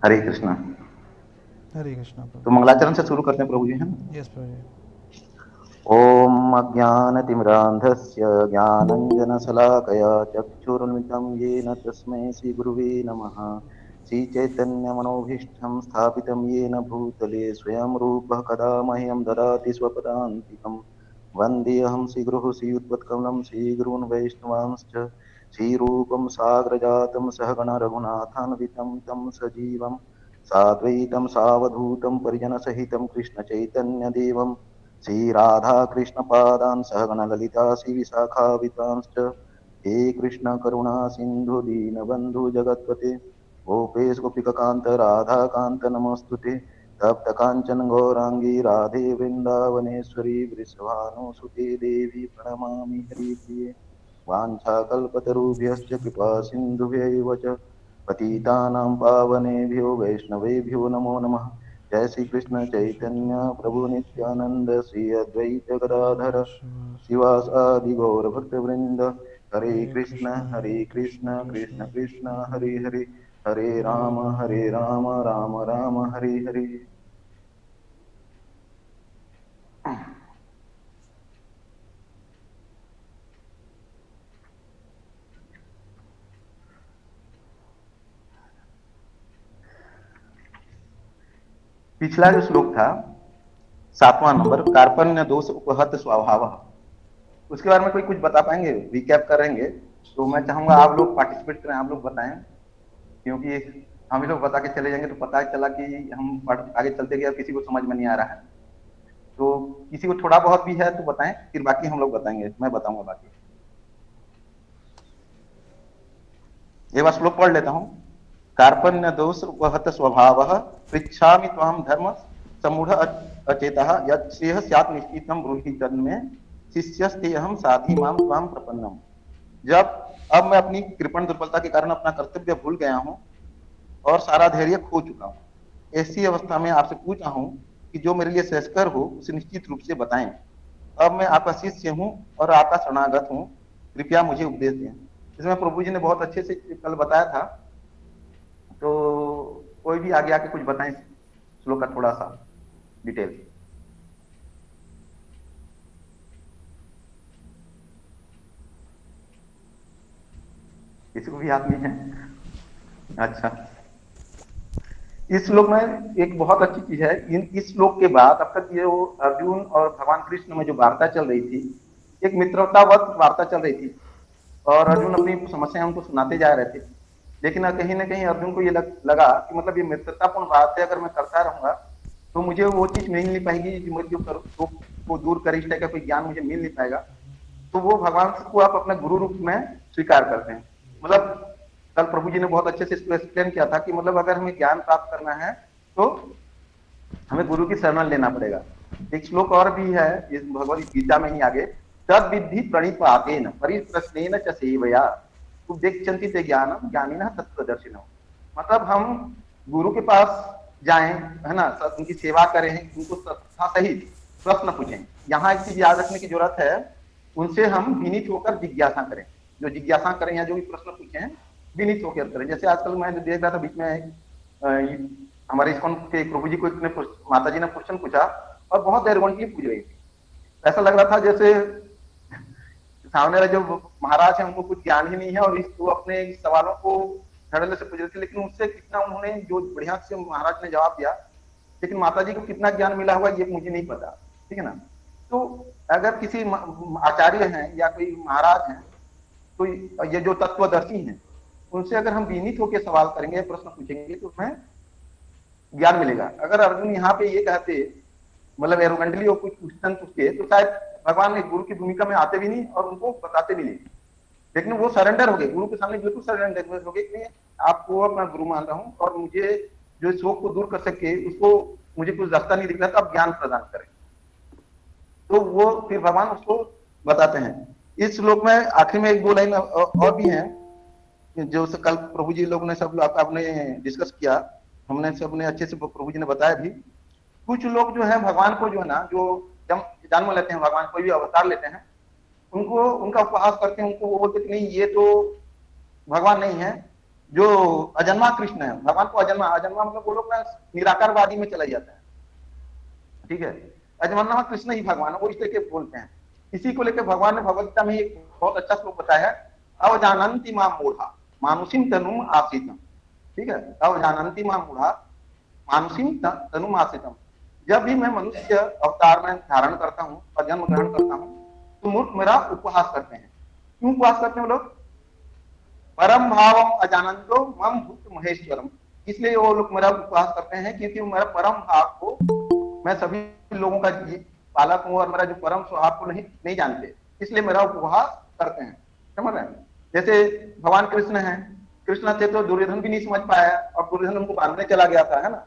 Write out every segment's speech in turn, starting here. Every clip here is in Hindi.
हरे कृष्णा। हरे कृष्णा तो प्रभु। मंगलाचरण से शुरू करते हैं प्रभु जी, है ना। यस प्रभु। ओम अज्ञानतिमिरान्धस्य ज्ञानञ्जनशलाकया चक्षुरुन्मिलितं येन तस्मै श्रीगुरुवे नमः। श्रीचैतन्यमनोभीष्टं स्थापितं येन भूतले स्वयं रूपः कदा मह्यं ददाति स्वपदान्तिकम्। वन्देऽहं श्रीगुरुः श्रीयुत्पत्कमलं श्रीगुरून् वैष्णवांश्च श्रीरूपं साग्रजातं सहगण रघुनाथान्वितं तं सजीवं साद्वैतं सावधूतं परिजनसहितं कृष्णचैतन्यदेवं श्रीराधाकृष्णपादान् सहगण ललिता श्रीविशाखावितांश्च। हे कृष्ण करुणा सिन्धु दीनबन्धु जगत्पते गोपेश गोपिकान्त राधाकान्त नमोऽस्तुते। तप्त काञ्चन गौराङ्गी राधे वृन्दावनेश्वरी वृषभानुसुते देवी प्रणमामि हरिप्रिये। वाञ्छाकल्पतरुभ्यश्च कृपा सिन्धुभ्यैव च पतितानां पावनेभ्यो वैष्णवेभ्यो नमो नमः। जय श्री कृष्ण चैतन्य प्रभु नित्यानंद श्री अद्वैत गदाधर शिवासादि गौर भक्त वृंद। हरे कृष्ण कृष्ण कृष्ण हरे हरे हरे राम राम राम हरे हरे। पिछला जो श्लोक था, 7वां नंबर, कार्पण्य दोष उपहत स्वभाव, उसके बारे में कोई कुछ बता पाएंगे? रिकैप करेंगे तो मैं चाहूंगा आप लोग पार्टिसिपेट करें, आप लोग बताएं, क्योंकि हम ही लोग बता के चले जाएंगे तो पता चला कि हम आगे चलते गए किसी को समझ में नहीं आ रहा है। तो किसी को थोड़ा बहुत भी है तो बताएं, फिर बाकी हम लोग बताएंगे, मैं बताऊंगा बाकी। एक बार श्लोक पढ़ लेता हूँ। कार्पण्य दोष उपहत स्वभाव पृच्छामि त्वाम धर्म समूढ़ अचेतः यत् श्रेयः स्यात् निश्चितं ब्रूहि तन्मे शिष्यस्ते अहम साधि माम त्वाम प्रपन्नम। जब अब मैं अपनी कृपण दुर्बलता के कारण अपना कर्तव्य भूल गया हूँ और सारा धैर्य खो चुका हूँ, ऐसी अवस्था में आपसे पूछा हूँ कि जो मेरे लिए श्रेयस्कर हो उसे निश्चित रूप से बताएं। अब मैं आपका शिष्य हूँ और आपका शरणागत हूँ, कृपया मुझे उपदेश दें। इसमें प्रभु जी ने बहुत अच्छे से कल बताया था। तो कोई भी आगे आके कुछ बताएं श्लोक का थोड़ा सा डिटेल। किसी को भी याद नहीं है? अच्छा, इस श्लोक में एक बहुत अच्छी चीज है। इस श्लोक के बाद अब तक ये वो अर्जुन और भगवान कृष्ण में जो वार्ता चल रही थी, एक मित्रतावत वार्ता चल रही थी, और अर्जुन अपनी समस्याएं उनको सुनाते जा रहे थे। लेकिन कहीं ना कहीं अर्जुन को ये लगा कि मतलब ये मित्रतापूर्ण बात है, अगर मैं करता रहूंगा तो मुझे वो चीज मिल नहीं पाएगी जो मुझे जो शोक को दूर करे, इस टाइप का कोई ज्ञान मुझे मिल नहीं पाएगा। तो वो भगवान को आप अपने गुरु रूप में स्वीकार करते हैं। मतलब कल प्रभु जी ने बहुत अच्छे से इसको एक्सप्लेन किया था कि मतलब अगर हमें ज्ञान प्राप्त करना है तो हमें गुरु की शरण लेना पड़ेगा। एक श्लोक और भी है इस भगवत गीता में ही आगे, तद विद्धि प्रणिपातेन परिप्रश्नेन च सेवया उपदेक्षन्ति ते ज्ञानम ज्ञानिनः तत्त्वदर्शिनः। मतलब हम गुरु के पास जाएं, है ना, उनकी सेवा करें, उनको श्रद्धा सहित प्रश्न पूछें। यहाँ एक चीज याद रखने की जरूरत है, उनसे हम विनीत होकर जिज्ञासा करें। जो जिज्ञासा करें या जो भी प्रश्न पूछें विनीत होकर करें। जैसे आजकल मैं देख रहा था बीच में हमारे इस्कॉन के प्रभु जी को एक ने माता जी ने क्वेश्चन पूछा और बहुत देरगंटली पूछ रही थी। ऐसा लग रहा था जैसे सामने वाले जो महाराज है उनको कुछ ज्ञान ही नहीं है और वो अपने सवालों को धड़ल्ले से पूछ रहे थे। लेकिन उससे कितना उन्होंने जो बढ़िया से महाराज ने जवाब दिया, लेकिन माता जी को कितना ज्ञान मिला हुआ ये मुझे नहीं पता। ठीक है ना। तो अगर किसी आचार्य हैं या कोई महाराज हैं, तो ये जो तत्वदर्शी हैं उनसे अगर हम विनीत होकर सवाल करेंगे, प्रश्न पूछेंगे, तो हमें ज्ञान मिलेगा। अगर अर्जुन यहाँ पे ये कहते, मतलब एरोगेंटली वो कुछ क्वेश्चन पूछते, तो शायद भगवान एक गुरु की भूमिका में आते भी नहीं और उनको बताते भी नहीं। लेकिन वो सरेंडर हो गए गुरु के सामने, बिल्कुल सरेंडर हो गए कि आपको अपना गुरु मान रहा हूँ और मुझे जो शोक को दूर कर सके उसको, मुझे कुछ रास्ता नहीं दिख रहा, तो आप ज्ञान प्रदान करें। तो वो फिर भगवान उसको बताते हैं। इस श्लोक में आखिर में एक दो लाइन और भी है जो कल प्रभु जी लोग ने सब आपने डिस्कस किया, हमने सबने अच्छे से प्रभु जी ने बताया भी। कुछ लोग जो है भगवान को जो है ना, जो जन्म लेते हैं, भगवान कोई भी अवतार लेते हैं, उनको उनका उपहास करते हैं, उनको वो बोलते कि नहीं ये तो भगवान नहीं है, जो अजन्मा कृष्ण है, भगवान को अजन्मा, अजन्मा मतलब वो लोग ना निराकारवादी में चला जाता है, ठीक है। अजन्मा कृष्ण ही भगवान है, वो इस लेके बोलते हैं। इसी को लेकर भगवान ने भगवत गीता में एक बहुत अच्छा श्लोक बताया है, अवजानन्ति मां मूढ़ा मानुषिम तनुम आसीतम, ठीक है। अवजानन्ति मां मूढ़ा मानुषिम तनुम आसीतम, जब भी मैं मनुष्य अवतार में धारण करता हूँ और जन्म ग्रहण करता हूँ तो मूर्ख मेरा उपहास करते हैं। क्यों उपहास करते हैं वो लोग? परम भावम अजानंतो मम भूत महेश्वरम, इसलिए वो लोग मेरा उपहास करते हैं क्योंकि मेरा परम भाव को, मैं सभी लोगों का पालक हूं और मेरा जो परम स्वभाव को नहीं नहीं जानते, इसलिए मेरा उपहास करते हैं। समझ रहे हैं? जैसे भगवान कृष्ण है, कृष्ण थे तो दुर्योधन भी नहीं समझ पाया और दुर्योधन उनको बांधने चला गया था, है ना।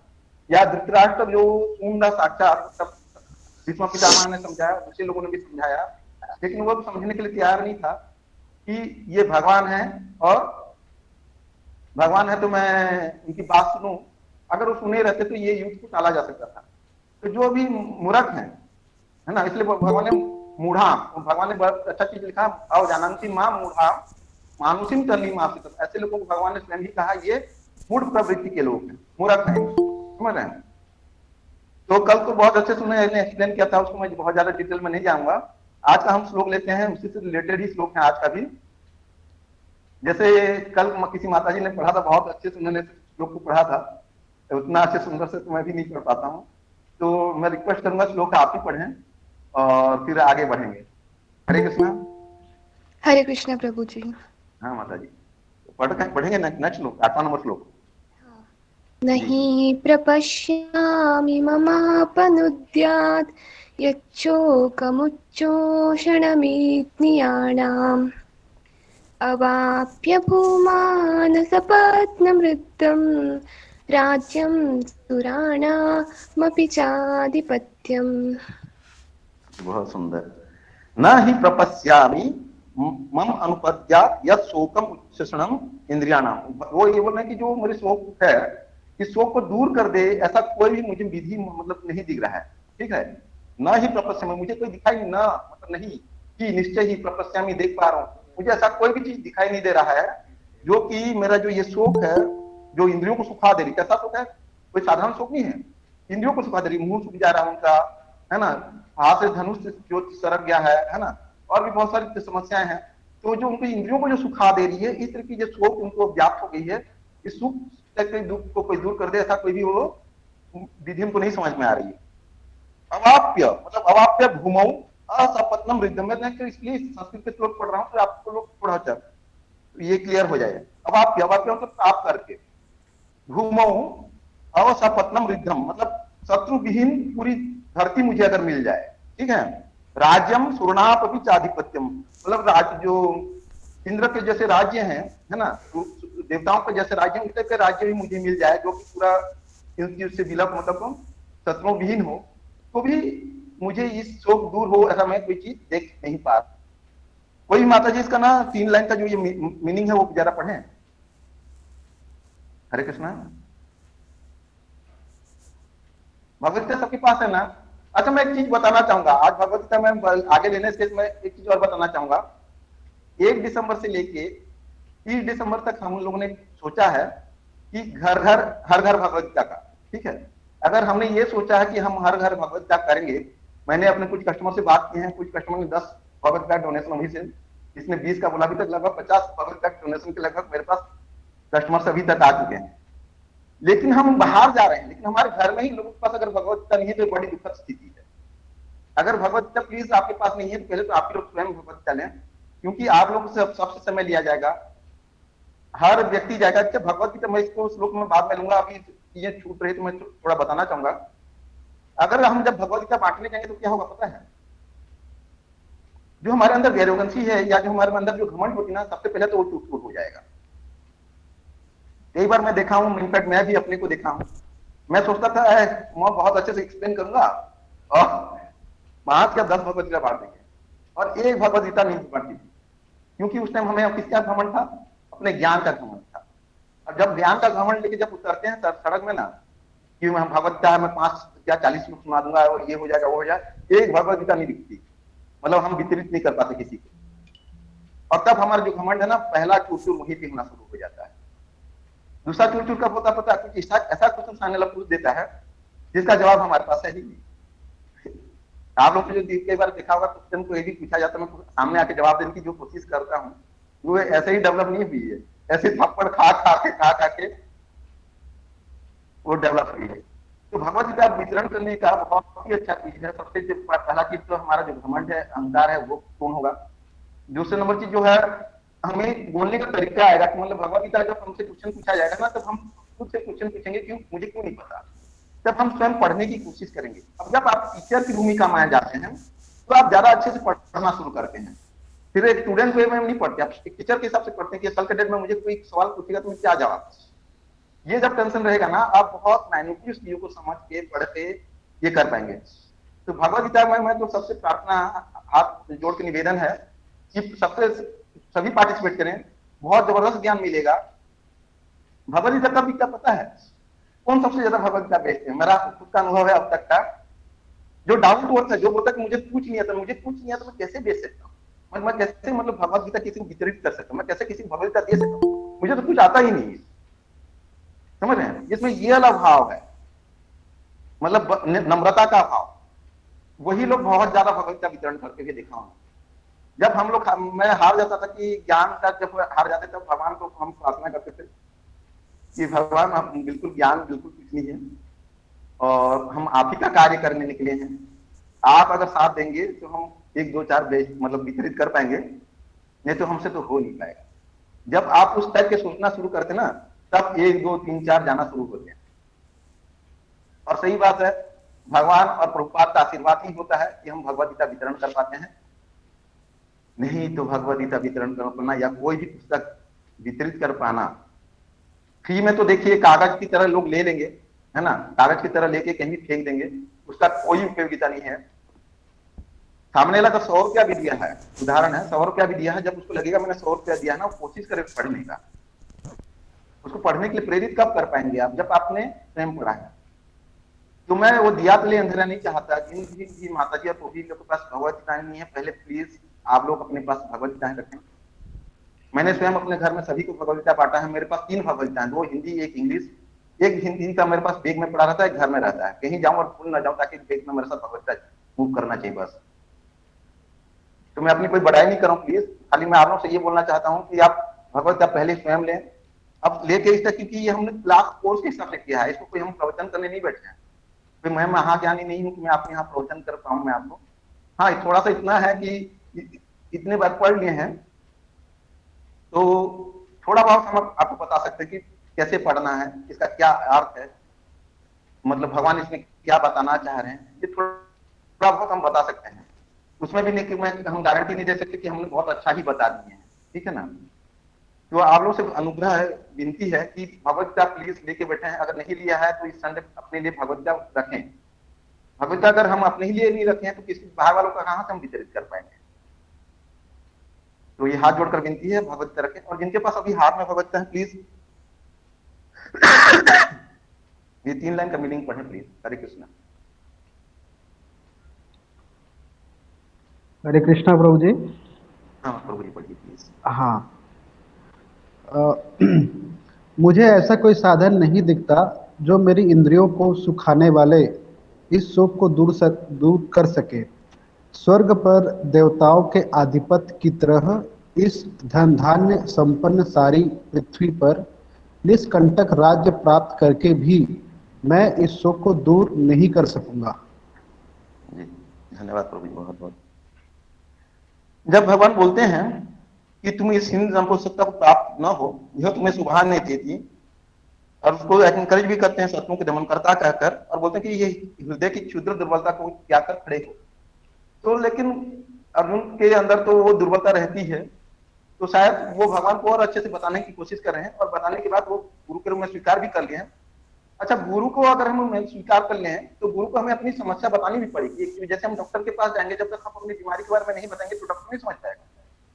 या धृतराष्ट्र जो सूंड साक्षात, सब भीष्म पितामह ने समझाया, दूसरे लोगों ने भी समझाया, लेकिन वो समझने के लिए तैयार नहीं था कि ये भगवान है और भगवान है तो मैं उनकी बात सुनूं। अगर वो सुने रहते तो ये युद्ध को टाला जा सकता था। तो जो भी मूर्ख है ना, इसलिए भगवान ने मूढ़ा, भगवान ने बहुत अच्छा चीज लिखा, और जानती माँ मूढ़ा मानुषिम तलीम आसित, ऐसे लोगों को भगवान ने स्वयं ही कहा ये मूढ़ प्रवृत्ति के लोग हैं, मूर्ख हैं, समझ रहे हैं। तो कल तो बहुत अच्छे से उन्होंने एक्सप्लेन किया था, उसको मैं बहुत ज्यादा डिटेल में नहीं जाऊंगा। आज का हम श्लोक लेते हैं, उसी से रिलेटेड ही श्लोक है आज का भी। जैसे कल किसी माता जी ने पढ़ा था, बहुत अच्छे से उन्होंने श्लोक को पढ़ा था, तो उतना अच्छे सुंदर से तो मैं भी नहीं पढ़ पाता हूँ, तो मैं रिक्वेस्ट करूंगा श्लोक आप ही पढ़ें और फिर आगे बढ़ेंगे। हरे कृष्णा। हरे कृष्णा प्रभु जी। हाँ माता जी, पढ़ेंगे नेक्स्ट श्लोक, 8वां नंबर श्लोक। नहीं प्रपश्यामि ममापनुद्यात् यच्चोकमुच्चोषणमेज्ञानाम् अवाप्य भूमानसपत्नमृद्धं राज्यं सुराणामपि चाधिपत्यम्। बहुत सुंदर। न ही प्रपश्यामि मम अनुपद्यात् यत् शोकम उच्चषणम इंद्रियाणाम, वो ये बोल रहे हैं कि जो मेरे शोक है, इस शोक को दूर कर दे ऐसा कोई भी मुझे विधि मतलब नहीं दिख रहा है, ठीक है। न ही प्रपश्यामि, मुझे कोई दिखाई न मतलब नहीं कि निश्चय ही प्रपश्यामि देख पा रहा हूँ, मुझे ऐसा कोई भी चीज दिखाई नहीं दे रहा है जो कि मेरा जो ये शोक है, जो इंद्रियों को सुखा दे रही, कैसा शोक है, कोई साधारण शोक नहीं है, इंद्रियों को सुखा दे रही, मुंह सूख जा रहा है उनका, है ना, हाथ से धनुष जो सरक गया है ना, और भी बहुत सारी समस्याएं हैं। तो जो उनकी इंद्रियों को जो सुखा दे रही है, इस तरह की जो शोक उनको व्याप्त हो गई है, इस सुख के दुख को कोई दूर कर दे ऐसा कोई भी वो विधि उनको नहीं समझ में आ रही है। अवाप्य मतलब अवाप्य भूमौ असपत्नम रिद्धम, मैं इसलिए संस्कृत के श्लोक पढ़ रहा हूँ तो आपको लोग थोड़ा सा ये क्लियर हो जाए। अवाप्य, अवाप्य मतलब प्राप्त करके, भूमौ अवसपत्नम रिद्धम मतलब शत्रु विहीन पूरी धरती मुझे अगर मिल जाए, ठीक है। राज्यम सुरनापि चाधिपत्यम, मतलब राज्य जो इंद्र के जैसे राज्य हैं, है ना, देवताओं के जैसे राज्य, उस तरह के राज्य भी मुझे मिल जाए जो कि पूरा से विलप मतलब शत्रुओं विहीन हो, तो भी मुझे इस शोक दूर हो ऐसा मैं कोई चीज देख नहीं पा रहा। कोई माता जी इसका ना 3 लाइन का जो ये मीनिंग है वो जरा पढ़े। हरे कृष्णा। भगवदगीता सबके पास है ना? अच्छा, मैं एक चीज बताना चाहूंगा, आज भगवदगीता में आगे लेने से मैं एक चीज और बताना चाहूंगा। 1 दिसंबर से लेके 30 दिसंबर तक हम लोगों ने सोचा है कि घर घर हर घर भगवदगीता का, ठीक है। अगर हमने ये सोचा है कि हम हर घर भगवदगीता करेंगे, मैंने अपने कुछ कस्टमर से बात की है, कुछ कस्टमर ने 10 भगवदगीता डोनेशन अभी से, इसने 20 का बोला, अभी तक लगभग 50 भगवदगीता डोनेशन के लगभग मेरे पास कस्टमर अभी तक आ चुके हैं। लेकिन हम बाहर जा रहे हैं, लेकिन हमारे घर में ही लोगों के पास अगर भगवदगीता नहीं है तो बड़ी दुखद स्थिति है। अगर भगवदगीता प्लीज आपके पास नहीं है तो पहले तो आप लोग स्वयं भगवदगीता लें, क्योंकि आप लोग से सबसे समय लिया जाएगा, हर व्यक्ति जाएगा। अच्छा, भगवदगीता मैं इसको श्लोक में बाद में लूंगा, अभी चीजें छूट रही तो मैं थोड़ा बताना चाहूंगा। अगर हम जब भगवदगीता बांटने जाएंगे तो क्या होगा पता है? जो हमारे अंदर गैरोगंसी है या जो हमारे अंदर जो घमंड होती है ना, सबसे पहले तो वो टूट टूट हो जाएगा। कई बार मैं देखा हूं, इनफैक्ट मैं भी अपने को देखा हूं, मैं सोचता था मैं बहुत अच्छे से एक्सप्लेन करूंगा और वहां क्या 10 भगवदगीता बांट देंगे और एक भगवदगीता नहीं बांटी थी, क्योंकि उस टाइम हमें किसका घमंड था? अपने ज्ञान का घमंड था। और जब ज्ञान का घमंड लेके जब उतरते हैं सड़क में ना, कि मैं भगवदगीता में 5 या 40 लोग सुना दूंगा और ये हो जाएगा वो हो जाए, एक भगवदगीता नहीं दिखती, मतलब हम वितरित नहीं कर पाते किसी को। और तब हमारा जो घमंड है ना, पहला चूर चूर वहीं पे होना शुरू हो जाता है। दूसरा चुल कब होता पता है? कुछ ऐसा क्वेश्चन सामने वाला पूछ देता है जिसका जवाब हमारे पास है ही नहीं। आप लोग ने जो कई बार देखा होगा, क्वेश्चन को ये भी पूछा जाता है, मैं सामने आके जवाब देने की जो कोशिश करता हूँ वो ऐसे ही डेवलप नहीं हुई है, ऐसे थप्पड़ खा के वो डेवलप हुई है। तो भगवत गीता वितरण करने का बहुत ही अच्छा चीज है। सबसे पहला चीज तो हमारा जो घमंड है, अहंकार है, वो पूर्ण होगा। दूसरे नंबर चीज जो है, हमें बोलने का तरीका आएगा कि मतलब भगवत गीता जब हमसे क्वेश्चन पूछा जाएगा ना, तब हम खुद से क्वेश्चन पूछेंगे क्यों, मुझे क्यों नहीं पता। तब हम स्वयं पढ़ने की कोशिश करेंगे। अब जब आप टीचर की भूमिका में आ जाते हैं तो आप ज्यादा अच्छे से पढ़ना शुरू करते हैं। फिर एक स्टूडेंट वे में नहीं पढ़ते, आप एक टीचर के हिसाब से पढ़ते हैं कि कल के डेट में मुझे कोई सवाल पूछेगा तो मैं क्या जवाब। ये जब टेंशन रहेगा ना, आप बहुत माइन्यूटली चीजों को समझ के पढ़ के ये कर पाएंगे। तो भगवत गीता में मैं तो सबसे प्रार्थना, हाथ जोड़ के निवेदन है कि सबसे सभी पार्टिसिपेट करें, बहुत जबरदस्त ज्ञान मिलेगा। भगवत गीता का भी क्या पता है कौन सबसे ज्यादा भगवत गीता बेचते हैं? मेरा खुद का अनुभव है अब तक का, जो डाउट होता है, जो बोलता है कि मुझे कुछ नहीं आता, मुझे कुछ नहीं आता, मैं कैसे बेच सकता हूँ, मैं कैसे मतलब भगवत गीता किसी को वितरित कर सकता हूँ, मैं कैसे किसी को भगवत गीता दे सकता हूँ, मुझे तो कुछ आता ही नहीं है। समझ रहे हैं? जिसमें ये वाला भाव है, मतलब नम्रता का भाव, वही लोग बहुत ज्यादा भगवत का वितरण करके भी देखा हूं। जब हम लोग, मैं हार जाता था कि ज्ञान का, जब हार जाते तब भगवान को हम प्रार्थना करते थे कि भगवान हम बिल्कुल ज्ञान बिल्कुल कुछ नहीं है और हम आप ही का कार्य करने निकले हैं। आप अगर साथ देंगे तो हम एक दो चार मतलब वितरित कर पाएंगे, नहीं तो हमसे तो हो नहीं पाएगा। जब आप उस टाइप के सोचना शुरू करते ना, तब एक दो तीन चार जाना शुरू होते हैं। और सही बात है, भगवान और प्रभुपाद का आशीर्वाद ही होता है कि हम भगवत गीता वितरण कर पाते हैं। नहीं तो भगवत गीता वितरण कर पाना या कोई भी पुस्तक वितरित कर पाना फ्री में, तो देखिए कागज की तरह लोग ले लेंगे, है ना, कागज की तरह लेके कहीं फेंक देंगे, उसका कोई उपयोगिता नहीं है। सामने वाला का 100 रुपया भी दिया है, उदाहरण है, 100 रुपया भी दिया है, जब उसको लगेगा मैंने 100 रुपया दिया ना, वो कोशिश करे पढ़ने का, उसको पढ़ने के लिए प्रेरित कब कर पाएंगे आप? जब आपने स्वयं पढ़ा है। तो मैं वो दिया तो ले अंधेरा नहीं चाहता। जिन भी माता जी और पोभी के पास भगवत गीताएं नहीं है, पहले प्लीज आप लोग अपने पास भगवत गीताएं रखें। मैंने स्वयं अपने घर में सभी को भगवत गीता बांटा है। मेरे पास 3 भगवत गीताएं, 2 हिंदी, 1 इंग्लिश। एक हिंदी का मेरे पास बैग में पड़ा रहता है, घर में रहता है, कहीं जाऊं और भूल ना जाऊं, ताकि बैग में मेरे साथ भगवत गीता मूव करना चाहिए बस। तो मैं अपनी कोई बड़ाई नहीं करूं प्लीज, खाली मैं आप लोगों से ये बोलना चाहता हूं कि आप भगवत गीता पहले स्वयं लें। अब लेके इस तक, क्योंकि ये हमने क्लास कोर्स के हिसाब से किया है, इसको कोई हम प्रवचन करने नहीं बैठे हैं। तो मैं महाज्ञानी नहीं हूं कि मैं आपके यहाँ प्रवचन कर पाऊं मैं आपको। हाँ, थोड़ा सा इतना है कि इतने बार पढ़ लिए हैं तो थोड़ा बहुत हम आपको बता सकते हैं कि कैसे पढ़ना है, इसका क्या अर्थ है, मतलब भगवान इसमें क्या बताना चाह रहे हैं, ये थोड़ा बहुत हम बता सकते हैं। उसमें भी नहीं कि मैं हम गारंटी नहीं दे सकते कि हमने बहुत अच्छा ही बता दिए हैं, ठीक है ना। तो आप लोगों से अनुग्रह है, विनती है कि भगवत गीता प्लीज लेके बैठे हैं। अगर नहीं लिया है तो इस संडे अपने लिए भगवत गीता रखें। भगवत गीता अगर हम अपने ही लिए नहीं रखे हैं तो किसी बाहर वालों का कहां से हम वितरित कर पाएंगे। तो ये हाथ जोड़कर विनती है, भगवत गीता रखें। और जिनके पास अभी हाथ में भगवत गीता है, प्लीज ये 3 लाइन का मीनिंग पढ़ें प्लीज। हरे कृष्णा। हरे कृष्णा प्रभु जी। हाँ प्रभु जी पढ़िए प्लीज। हाँ। मुझे ऐसा कोई साधन नहीं दिखता जो मेरी इंद्रियों को सुखाने वाले इस शोक को दूर कर सके। स्वर्ग पर देवताओं के आधिपत्य की तरह इस धन धान्य संपन्न सारी पृथ्वी पर निष्कंटक राज्य प्राप्त करके भी मैं इस शोक को दूर नहीं कर सकूंगा। जी धन्यवाद प्रभु जी, बहुत बहुत। जब भगवान बोलते हैं कि तुम इस हिंद संपोषकता को प्राप्त न हो, यह तुम्हें शुभा नहीं देती, और उसको एनकरेज भी करते हैं शत्रुओं के दमनकर्ता कहकर, और बोलते हैं कि ये हृदय की क्षुद्र दुर्बलता को क्या कर खड़े हो। तो लेकिन अर्जुन के अंदर तो वो दुर्बलता रहती है, तो शायद वो भगवान को और अच्छे से बताने की कोशिश कर रहे हैं, और बताने के बाद वो गुरु के रूप में स्वीकार भी कर लिए हैं। अच्छा, गुरु को अगर हम स्वीकार कर लें तो गुरु को हमें अपनी समस्या बतानी भी पड़ेगी। जैसे हम डॉक्टर के पास जाएंगे, जब तक हम अपनी बीमारी के बारे में नहीं बताएंगे तो डॉक्टर नहीं समझ पाएगा।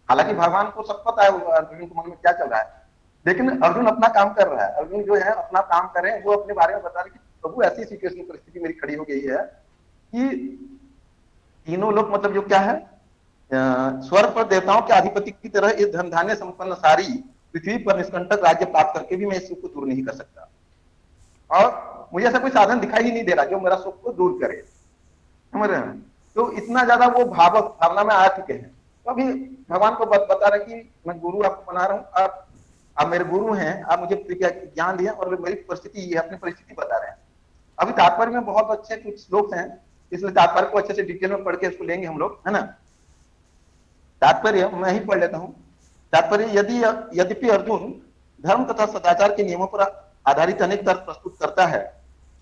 हालांकि भगवान को सब पता है अर्जुन के मन में क्या चल रहा है, लेकिन अर्जुन अपना काम कर रहा है। अर्जुन जो है अपना काम कर रहे हैं, वो अपने बारे में बता रहे कि प्रभु ऐसी सिचुएशन परिस्थिति मेरी खड़ी हो गई है कि तीनों लोग, मतलब जो क्या है, स्वर्ग पर देवताओं के अधिपति की तरह इस धन धान्य संपन्न सारी पृथ्वी पर निष्कंटक राज्य प्राप्त करके भी मैं इस सुख को दूर नहीं कर सकता, और मुझे ऐसा कोई साधन दिखाई ही नहीं दे रहा जो मेरा सुख को दूर करे। समझ रहे हैं? तो इतना ज्यादा वो भावना में आ चुके हैं। तो अभी भगवान को बता रहे कि मैं गुरु आपको बना रहा हूँ, आप मेरे गुरु हैं, आप मुझे ज्ञान दिए और मेरी परिस्थिति ये, अपनी परिस्थिति बता रहे हैं। अभी तात्पर्य में बहुत अच्छे कुछ श्लोक हैं, इसलिए तात्पर्य को अच्छे से डिटेल में पढ़ के उसको लेंगे हम लोग, है ना। तात्पर्य मैं ही पढ़ लेता हूँ। तात्पर्य, यद्यपि अर्जुन धर्म तथा सदाचार के नियमों पर आधारित अनेक तर्क प्रस्तुत करता है,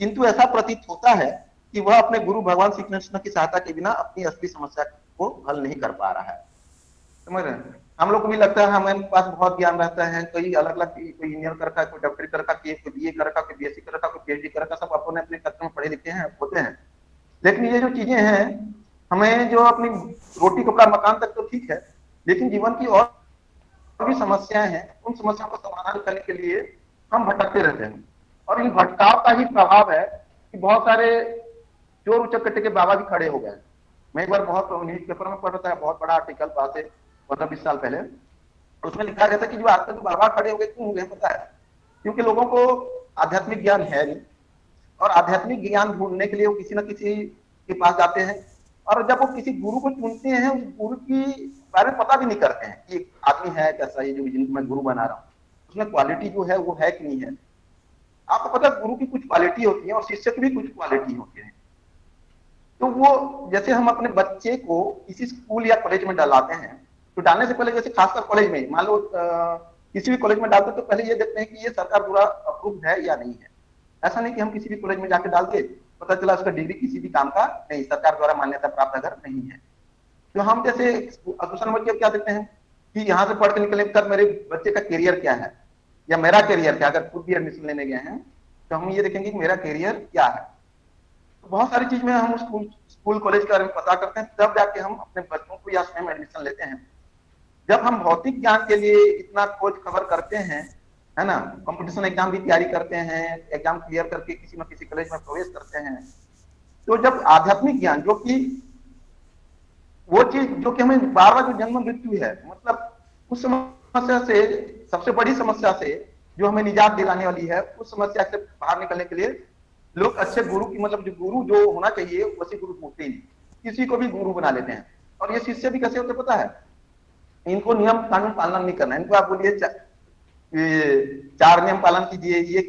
किंतु ऐसा प्रतीत होता है कि वह अपने गुरु भगवान श्री कृष्ण की सहायता के बिना अपनी असली समस्या को हल नहीं कर पा रहा है। समझ रहे हैं? हम लोग को भी लगता है हमारे पास बहुत ज्ञान रहता है, कोई अलग अलग, कोई इंजीनियर कर रखा है, कोई डॉक्टरी कर रखा है, कोई बीए कर रखा है, कोई बीएससी कर रखा है, कोई पीएचडी कर रखा है, सब अपने अपने क्षेत्र में पढ़े लिखे हैं, होते हैं। लेकिन ये जो चीजें हैं, हमें जो अपनी रोटी कपड़ा मकान तक तो ठीक है, लेकिन जीवन की और भी समस्याएं हैं, उन समस्याओं का समाधान करने के लिए हम भटकते रहते हैं। और इन भटकाव का ही प्रभाव है कि बहुत सारे चोर उचक्कटे के बाबा भी खड़े हो गए। मैं एक बार बहुत न्यूज पेपर में पढ़ रहा था, बहुत बड़ा आर्टिकल आज से 15-20 साल पहले, उसमें लिखा गया था कि जो आजकल जो बाबा खड़े हो गए, क्यों हो गए पता है? क्योंकि लोगों को आध्यात्मिक ज्ञान है नहीं, और आध्यात्मिक ज्ञान ढूंढने के लिए वो किसी न किसी के पास जाते हैं, और जब वो किसी गुरु को चुनते हैं, उस गुरु की बारे में पता भी नहीं करते हैं कि आदमी है कैसा, ये जो जिनको मैं गुरु बना रहा हूँ उसमें क्वालिटी जो है वो है कि नहीं है। आपको पता है गुरु की कुछ क्वालिटी होती है और शिष्य की भी कुछ क्वालिटी होती है। तो वो, जैसे हम अपने बच्चे को किसी स्कूल या कॉलेज में डालाते हैं, तो डालने से पहले, जैसे खासकर कॉलेज में, मान लो किसी भी कॉलेज में डालते हैं, तो पहले ये देखते हैं कि ये सरकार द्वारा अप्रूव्ड है या नहीं है। ऐसा नहीं कि हम किसी भी कॉलेज में जाके डाल के पता चला उसका डिग्री किसी भी काम का नहीं, सरकार द्वारा मान्यता प्राप्त अगर नहीं है। तो हम जैसे दूसरा नंबर क्या देखते हैं कि यहाँ से पढ़ के निकलने तक मेरे बच्चे का करियर क्या है, या मेरा करियर क्या, अगर खुद भी एडमिशन लेने गए हैं तो हम ये देखेंगे कि मेरा करियर क्या है। तो बहुत सारी चीज में हम स्कूल कॉलेज के बारे में पता करते हैं, तब जाके हम अपने बच्चों को या स्वयं एडमिशन लेते हैं। जब हम भौतिक ज्ञान के लिए इतना खोज खबर करते हैं, है ना, कंपटीशन एग्जाम भी तैयारी करते हैं, एग्जाम क्लियर करके किसी न किसी कॉलेज में प्रवेश करते हैं, तो जब आध्यात्मिक ज्ञान, जो कि वो चीज जो कि हमें बार बार जो जन्म मृत्यु है, मतलब उस समस्या से, सबसे बड़ी समस्या से जो हमें निजात दिलाने वाली है, उस समस्या से बाहर निकलने के लिए लोग अच्छे गुरु की, मतलब जो गुरु जो होना चाहिए वैसे गुरु होते ही नहीं, किसी को भी गुरु बना लेते हैं। और ये शिष्य भी कैसे होते पता है? इनको नियम कानून पालन नहीं करना, इनको आप बोलिए 4 नियम पालन कीजिए, ये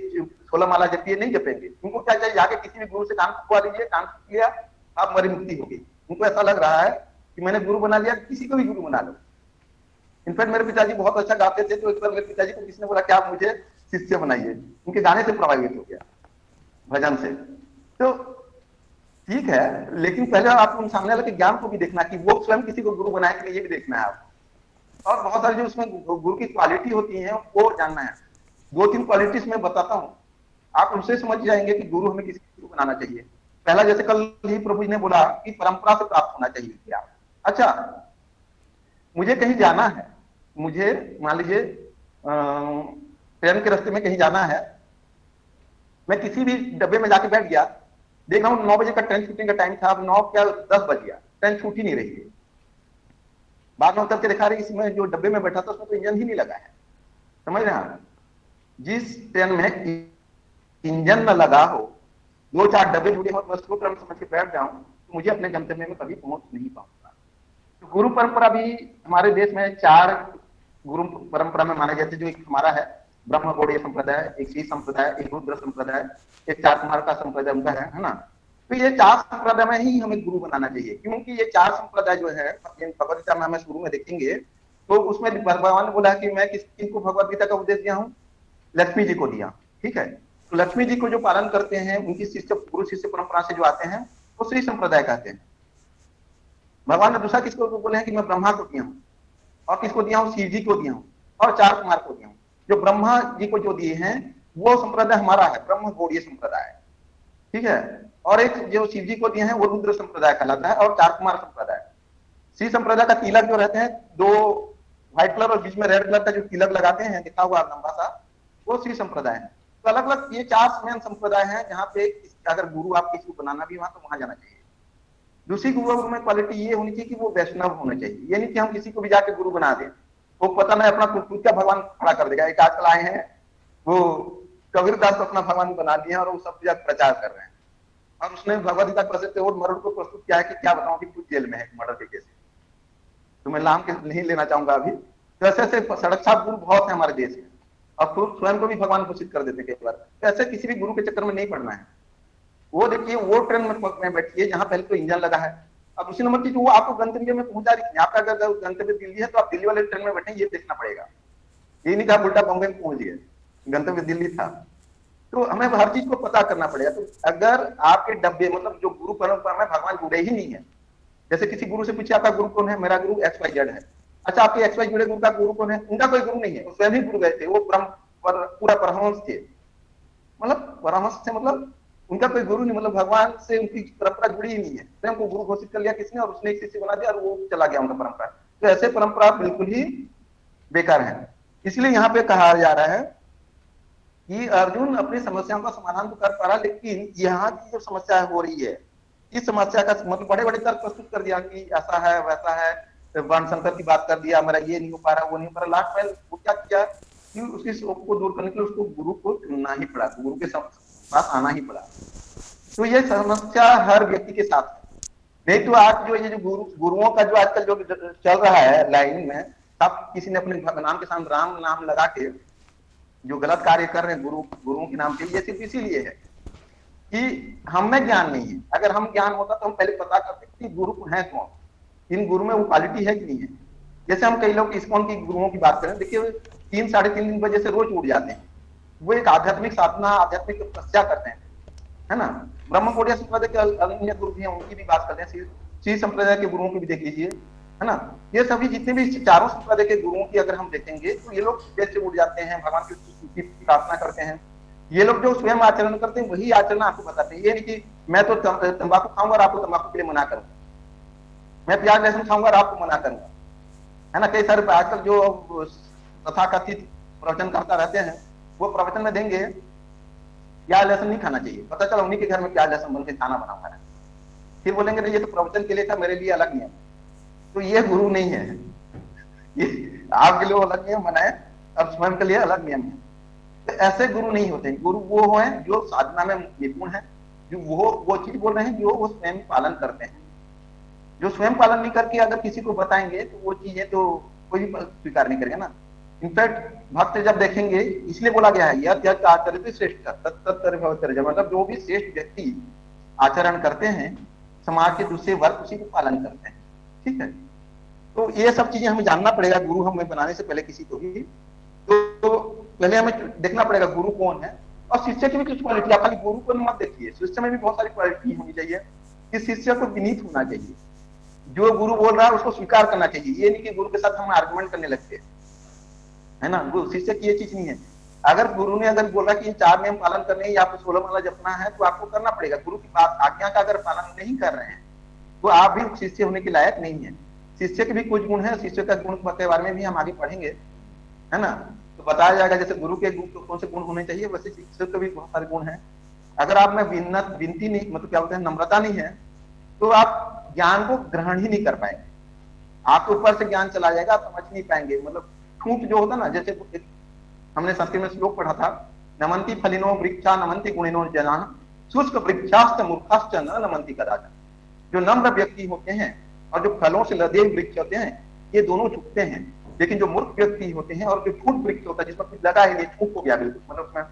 16 माला जपिए, नहीं जपेंगे। इनको क्या चाहिए? जाके किसी भी गुरु से कान फुकवा लीजिए, कान फूक लिया, आप मरी मुक्ति होगी। इनको ऐसा लग रहा है कि मैंने गुरु बना लिया, किसी को भी गुरु बना लो। इनफैक्ट मेरे पिताजी बहुत अच्छा गाते थे, तो एक बार मेरे पिताजी को किसी ने बोला कि आप मुझे शिष्य बनाइए, उनके गाने से प्रभावित हो गया, भजन से। तो ठीक है, लेकिन पहले आप उन सामने वाले के ज्ञान को भी देखना कि वो स्वयं किसी को गुरु बनाए कि ये भी देखना है आपको। और बहुत सारी जो उसमें गुरु की क्वालिटी होती है वो जानना है। 2-3 क्वालिटीज मैं बताता हूँ, आप उनसे समझ जाएंगे कि गुरु हमें किसी को बनाना चाहिए। पहला, जैसे कल ही प्रभु जी ने बोला कि परंपरा से प्राप्त होना चाहिए क्या। अच्छा, मुझे कहीं जाना है, मुझे मान लीजिए ट्रेन के रास्ते में कहीं जाना है, मैं किसी भी डब्बे में जाके बैठ गया, देख रहा हूँ 9 बजे का ट्रेन छूटने का टाइम था, अब 9 क्या 10 बज गया, ट्रेन छूट ही नहीं रही है। बाद में उतर के दिखा रही इसमें जो डब्बे में बैठा था उसमें तो इंजन ही नहीं लगा है। समझ रहे हैं? जिस ट्रेन में इंजन न लगा हो, 2-4 डब्बे जुड़े हो, बस को समझ के बैठ जाऊं, तो मुझे अपने गंतव्य में कभी पहुंच नहीं पाऊंगा। तो गुरु परंपरा भी हमारे देश में 4 गुरु परंपरा में माने जाते, जो एक हमारा है ब्रह्म गौड़ीय संप्रदाय, एक श्री संप्रदाय, एक रुद्र संप्रदाय, एक 4 कुमार का संप्रदाय उनका है ना। तो ये 4 संप्रदाय में ही हमें गुरु बनाना चाहिए, क्योंकि ये 4 संप्रदाय जो है भगवद गीता में हमें शुरू में देखेंगे, तो उसमें भगवान ने बोला कि मैं किसको भगवद गीता का उपदेश दिया हूँ? लक्ष्मी जी को दिया। ठीक है, तो लक्ष्मी जी को जो पालन करते हैं, उनकी शिष्य गुरु शिष्य परंपरा से जो आते हैं, वो श्री संप्रदाय कहते हैं। भगवान ने दूसरा किसको बोले हैं कि मैं ब्रह्मा को दिया हूँ, और किसको दिया हूँ? शिव जी को दिया हूँ, और 4 कुमार को दिया हूँ। जो ब्रह्मा जी को जो दिए हैं वो संप्रदाय हमारा है, ब्रह्म गौड़ीय संप्रदाय। ठीक है, और एक जो शिव जी को दिए हैं वो रुद्र संप्रदाय कहलाता है, और 4 कुमार संप्रदाय। श्री संप्रदाय का तिलक जो रहते हैं, 2 व्हाइट कलर और बीच में रेड कलर का जो तिलक लगाते हैं, दिखा हुआ लंबा सा, वो श्री संप्रदाय है। तो अलग अलग ये 4 मेन संप्रदाय हैं, जहाँ पे अगर गुरु आप किसी को बनाना भी वहां तो वहां जाना चाहिए। दूसरी गुरु में क्वालिटी ये होनी चाहिए कि वो वैष्णव होना चाहिए। ये नहीं कि हम किसी को भी जाके गुरु बना दें, वो पता नहीं अपना खुद का भगवान खड़ा कर देगा। एक आजकल आए हैं वो कबीरदास को अपना भगवान बना दिए हैं और वो सब जगह प्रचार कर रहे हैं। और उसने भगवद गीता प्रसिद्ध और मर्डर को प्रस्तुत किया है कि क्या बताऊं कि खुद जेल में है मर्डर के केस। तो मैं नाम के नहीं लेना चाहूंगा अभी। तो ऐसे ऐसे सड़क छाप गुरु बहुत है हमारे देश में और खुद स्वयं को भी भगवान घोषित कर देते कई बार। तो ऐसे किसी भी गुरु के चक्कर में नहीं पड़ना है। वो देखिए वो ट्रेन में बैठिए जहां पहले तो इंजन लगा है। अब उसी नंबर की वो आपको गंतव्य में पहुंचा रही है। आपका अगर गंतव्य दिल्ली है तो आप दिल्ली वाले ट्रेन में बैठे, ये देखना पड़ेगा। ये नहीं कहा उल्टा बॉम्बे में पहुंच गए, गंतव्य दिल्ली था। तो हमें हर चीज को पता करना पड़ेगा। तो अगर आपके डब्बे मतलब जो गुरु परंपरा में भगवान जुड़े ही नहीं है, जैसे किसी गुरु से पूछे आपका गुरु कौन है, मेरा गुरु एक्स वाई जेड है। अच्छा आपके एक्स वाई जुड़े गुरु का गुरु कौन है? उनका कोई गुरु नहीं है, वो स्वयं ही गुरु गए थे। वो पूरा परमहंस थे। मतलब परमहंस से मतलब उनका कोई गुरु नहीं, मतलब भगवान से उनकी परंपरा जुड़ी ही नहीं है। स्वयं को गुरु घोषित कर लिया किसने और उसने एक शिष्य बना दिया और वो चला गया उनका परंपरा। तो ऐसे परंपरा बिल्कुल ही बेकार है। इसलिए यहाँ पे कहा जा रहा है कि अर्जुन अपनी समस्याओं का समाधान तो कर पा रहा, लेकिन यहाँ की जो समस्या हो रही है, इस समस्या का मतलब बड़े बड़े तर्क प्रस्तुत कर दिया कि ऐसा है वैसा है, वर्ण संकर की बात कर दिया, मेरा ये नहीं हो पा रहा वो नहीं हो पा रहा। लास्ट में वो क्या किया कि उसकी शोक को दूर करने के लिए उसको गुरु को चुनना ही पड़ा, गुरु के पास आना ही पड़ा। तो ये समस्या हर व्यक्ति के साथ है। नहीं तो आज जो ये जो गुरुओं का जो आजकल जो चल रहा है लाइन में, सब किसी ने अपने नाम के साथ राम नाम लगा के जो गलत कार्य कर रहे हैं गुरुओं के नाम पे, ये सिर्फ इसीलिए है कि हमें ज्ञान नहीं है। अगर हम ज्ञान होता तो हम पहले पता करते कि गुरु है कौन, इन गुरु में वो क्वालिटी है कि नहीं है। जैसे हम कई लोग इस्कॉन की गुरुओं की बात करें, देखिए 3-3.5 बजे से रोज उठ जाते हैं। वो एक आध्यात्मिक साधना, आध्यात्मिक तपस्या करते हैं, है ना। ब्रह्म कोडिया संप्रदाय के अन्य गुरु भी हैं, उनकी भी बात करते हैं। श्री संप्रदाय के गुरुओं की भी देख लीजिए, है ना। ये सभी जितने भी चारों संप्रदाय के गुरुओं की अगर हम देखेंगे तो ये लोग देर से उठ जाते हैं, भगवान की प्रार्थना करते हैं। ये लोग जो स्वयं आचरण करते हैं वही आचरण आपको बताते हैं। ये नहीं कि मैं तो तंबाकू खाऊंगा और आपको तंबाकू के लिए मना करूंगा, मैं प्याज लहसुन खाऊंगा और आपको मना करूंगा, है ना। कई सारे आजकल जो तथाकथित प्रवचन करता रहते हैं, वो प्रवचन में देंगे प्याज लहसुन नहीं खाना चाहिए, पता चला उन्हीं के घर में प्याज लहसुन बन के खाना बना हुआ है। फिर बोलेंगे नहीं ये तो प्रवचन के लिए था, मेरे लिए अलग नियम। तो ये गुरु नहीं है, ये आपके लिए अलग नियम बनाए और स्वयं के लिए अलग नियम है। तो ऐसे गुरु नहीं होते। गुरु वो हैं जो साधना में निपुण है, जो वो चीज बोल रहे हैं जो वो स्वयं पालन करते हैं। जो स्वयं पालन नहीं करके अगर किसी को बताएंगे तो वो चीजें तो कोई भी स्वीकार नहीं करेगा ना। इनफैक्ट भक्त जब देखेंगे, इसलिए बोला गया है यह आचरित श्रेष्ठ तत्तर्भवतर्ज, मतलब जो भी श्रेष्ठ व्यक्ति आचरण करते हैं समाज के दूसरे वर्ग उसी को पालन करते हैं। ठीक है, तो ये सब चीजें हमें जानना पड़ेगा गुरु हमें बनाने से पहले किसी को भी। तो पहले हमें देखना पड़ेगा गुरु कौन है और शिष्य की भी कुछ क्वालिटी। आप खाली गुरु को मत देखिए, शिष्य में भी बहुत सारी क्वालिटी होनी चाहिए कि शिष्य को विनीत होना चाहिए, जो गुरु बोल रहा है उसको स्वीकार करना चाहिए। ये नहीं कि गुरु के साथ हम आर्गुमेंट करने लगते हैं, है ना। शिष्य की ये चीज नहीं है। अगर गुरु ने अगर बोला कि 4 नियम पालन करने या आपको 16 माला जपना है तो आपको करना पड़ेगा। गुरु की बात आज्ञा का अगर पालन नहीं कर रहे हैं तो आप भी शिष्य होने के लायक नहीं है। शिष्य के भी कुछ गुण है, शिष्य का गुण के बारे में भी हम आगे पढ़ेंगे, है ना। तो बताया जाएगा जैसे गुरु के कौन से गुण होने चाहिए, वैसे शिष्य के भी बहुत सारे गुण हैं। अगर आप में विनती नहीं, मतलब क्या बोलते हैं, नम्रता नहीं है, तो आप ज्ञान को ग्रहण ही नहीं कर पाएंगे। आपके ऊपर से ज्ञान चला जाएगा, आप समझ नहीं पाएंगे। मतलब ठूंठ जो होता ना, जैसे हमने संस्कृत में श्लोक पढ़ा था, नमंती फलिनो वृक्षा नमंती गुणिनो जना शुष्क वृक्षास्त मूर्खाश्च न नमंती कदाचन। जो नम्र व्यक्ति होते हैं और जो फलों से लदे वृक्ष होते हैं, ये दोनों झुकते हैं। लेकिन जो मूर्ख व्यक्ति होते हैं और जो ठूंठ वृक्ष होता है जिसमें कुछ लगा ही नहीं, ठूंठ हो गया बिल्कुल, मतलब उसमें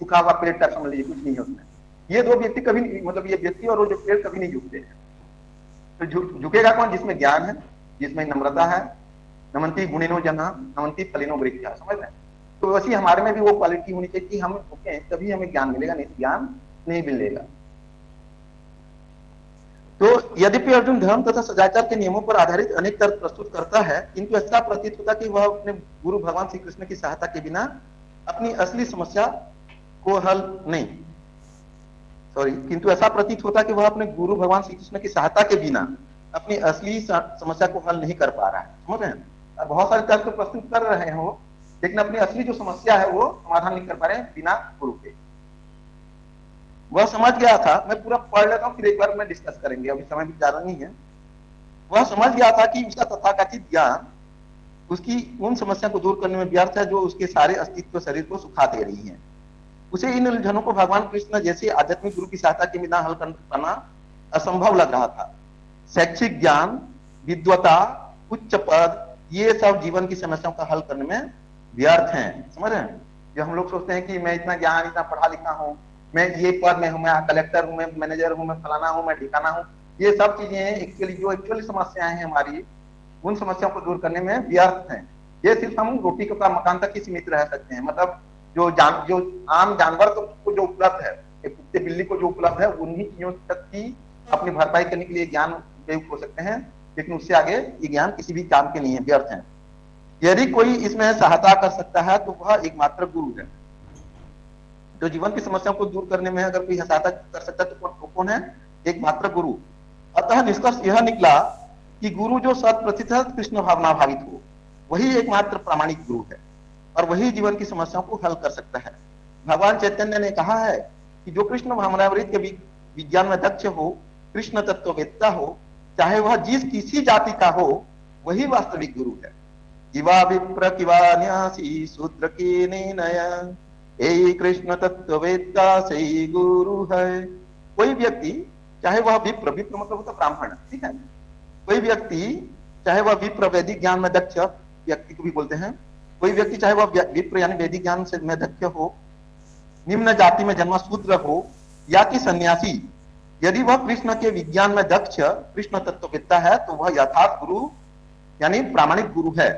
सूखा हुआ पेड़ का समझ लीजिए, कुछ नहीं है उसमें। ये दो व्यक्ति कभी नहीं, मतलब ये व्यक्ति और वो जो पेड़ कभी नहीं झुकते हैं। तो झुकेगा कौन? जिसमें ज्ञान है, जिसमें नम्रता है। नमंती गुणिनो जना नमंती फलिनो वृक्षा, समझ रहे हैं। तो वैसी हमारे में भी वो क्वालिटी होनी चाहिए कि हम झुके तभी हमें ज्ञान मिलेगा, नहीं तो ज्ञान नहीं मिलेगा। तो यद्यपि अर्जुन धर्म तथा सदाचार के नियमों पर आधारित अनेक तर्क प्रस्तुत करता है, किंतु ऐसा प्रतीत होता कि वह अपने गुरु भगवान श्री कृष्ण की सहायता के बिना अपनी असली समस्या को हल नहीं किंतु ऐसा प्रतीत होता कि वह अपने गुरु भगवान श्री कृष्ण की सहायता के बिना अपनी असली समस्या को हल नहीं कर पा रहा है। समझ रहे हैं, बहुत सारे तर्क प्रस्तुत कर रहे हैं वो, लेकिन अपनी असली जो समस्या है वो समाधान नहीं कर पा रहे हैं बिना गुरु के। वह समझ गया था, मैं पूरा पढ़ लेता हूं फिर एक बार मैं डिस्कस करेंगे, अभी समय भी ज्यादा नहीं है। वह समझ गया था कि उसका तथाकथित ज्ञान उसकी उन समस्या को दूर करने में व्यर्थ है जो उसके सारे अस्तित्व शरीर को सुखा दे रही है। उसे इन उलझनों को भगवान कृष्ण जैसे आध्यात्मिक गुरु की सहायता के बिना हल कर पाना असंभव लग रहा था। शैक्षिक ज्ञान, विद्वता, उच्च पद, ये सब जीवन की समस्याओं का हल करने में व्यर्थ हैं। समझ रहे हैं? जो हम लोग सोचते हैं कि मैं इतना ज्ञान, इतना पढ़ा लिखा हूँ, मैं ये पद में हूँ, मैं कलेक्टर हूँ, मैं मैनेजर हूँ, मैं फलाना हूँ, मैं ठिकाना हूँ, ये सब चीजें एक्चुअली जो एक्चुअली समस्याएं हैं हमारी, उन समस्याओं को दूर करने में व्यर्थ हैं। ये सिर्फ हम रोटी कपड़ा मकान तक ही सीमित रह सकते हैं। मतलब जो आम जानवर को जो उपलब्ध है, एक कुत्ते बिल्ली को जो उपलब्ध है, उन्हीं चीजों तक की अपनी भरपाई करने के लिए ज्ञान उपयुक्त हो सकते हैं, लेकिन उससे आगे ये ज्ञान किसी भी काम के नहीं है, व्यर्थ है। यदि कोई इसमें सहायता कर सकता है तो वह एकमात्र गुरु है। जो जीवन की समस्याओं को दूर करने में अगर कोई सहायता कर सकता है तो कौन है? एकमात्र गुरु। अतः निष्कर्ष यह निकला कि गुरु जो शत प्रतिशत कृष्ण भावना भावित हो, वही एकमात्र प्रामाणिक गुरु है और वही जीवन की समस्याओं को हल कर सकता है। भगवान चैतन्य ने कहा है कि जो कृष्ण भावनामृत के विज्ञान में दक्ष हो, कृष्ण तत्ववेत्ता हो, चाहे वह जिस किसी जाति का हो, वही वास्तविक गुरु है। किवा विप्र किवा न्यासी शूद्र की नय, यही कृष्ण तत्ववेत्ता सही गुरु है। कोई व्यक्ति, चाहे वह विप्र, विप्र मतलब होता ब्राह्मण, ठीक है, कोई व्यक्ति चाहे वह विप्र वैदिक ज्ञान में दक्ष व्यक्ति को भी बोलते हैं, कोई व्यक्ति चाहे वह विप्र यानी वैदिक ज्ञान से में दक्ष हो, निम्न जाति में जन्मा शूद्र हो या कि सन्यासी, यदि वह कृष्ण के विज्ञान में दक्ष कृष्ण तत्ववेत्ता है तो वह यथार्थ गुरु यानी प्रामाणिक गुरु है।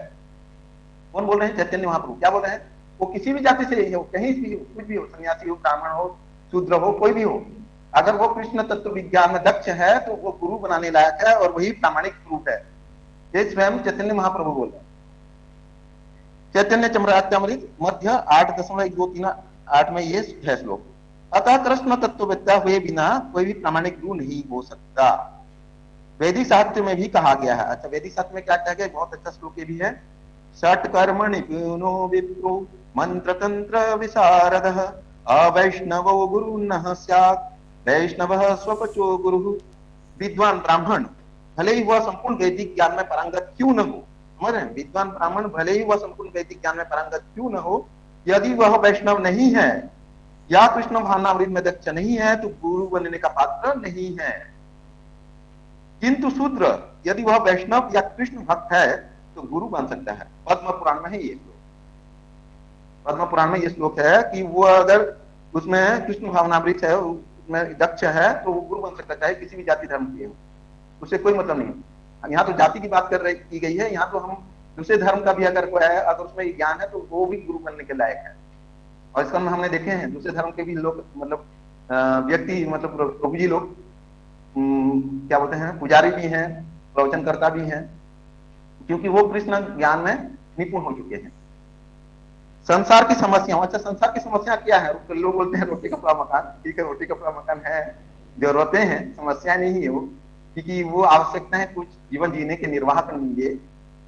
कौन बोल रहे हैं? चैतन्य महाप्रभु। क्या बोल रहे हैं? वो किसी भी जाति से हो, कहीं भी हो, कुछ भी हो, सन्यासी हो, ब्राह्मण हो, शूद्र हो, कोई भी हो, अगर वो कृष्ण तत्व विज्ञान में दक्ष है तो वो गुरु बनाने लायक है और वही प्रामाणिक गुरु है। ये स्वयं चैतन्य महाप्रभु बोल रहे हैं। चैतन्य चमरात्यामृत मध्य 8.1238 में ये है श्लोक। अतः कृष्ण तत्ववेत्ता हुए बिना कोई भी प्रामाणिक गुरु नहीं हो सकता। वैदिक साहित्य में भी कहा गया है। अच्छा, वैदिक साहित्य में क्या कहा गया? बहुत अच्छा श्लोक ये भी है। षट कर्मणि पूर्णो विप्रो मंत्र तंत्र विशारदः अवैष्णवो गुरु न स्यात् वैष्णवः स्वपचो गुरु। विद्वान ब्राह्मण भले ही वह संपूर्ण वैदिक ज्ञान में पारंगत क्यों न हो, समझ रहे हैं? विद्वान ब्राह्मण भले ही वह संपूर्ण वैदिक ज्ञान में पारंगत क्यों न हो, यदि वह वैष्णव नहीं है या कृष्ण भावनामृत में दक्ष नहीं है तो गुरु बनने का पात्र नहीं है। किंतु शूद्र यदि वह वैष्णव या कृष्ण भक्त है तो गुरु बन सकता है। पद्म पुराण में है ये श्लोक। पद्म पुराण में ये श्लोक है कि वो अगर उसमें कृष्ण भावनामृत है, उसमें दक्ष है, तो वो गुरु बन सकता है, चाहे किसी भी जाति धर्म के हो, उससे कोई मतलब नहीं। यहाँ तो जाति की बात की गई है, यहाँ तो हम दूसरे धर्म का भी अगर कोई है, अगर उसमें ज्ञान है तो वो भी गुरु बनने के लायक है। और इसका हमने देखे हैं दूसरे धर्म के भी लोग, मतलब व्यक्ति, मतलब प्रभु जी लोग क्या बोलते हैं, पुजारी भी हैं, प्रवचनकर्ता भी हैं, क्योंकि वो कृष्ण ज्ञान में निपुण हो चुके हैं। संसार की समस्याओं, अच्छा संसार की समस्या क्या है? तो लोग बोलते हैं रोटी कपड़ा मकान, ठीक है, रोटी कपड़ा मकान है, जरूरतें हैं, समस्या नहीं है वो, क्योंकि वो आवश्यकता है कुछ जीवन जीने के निर्वाह करने के लिए।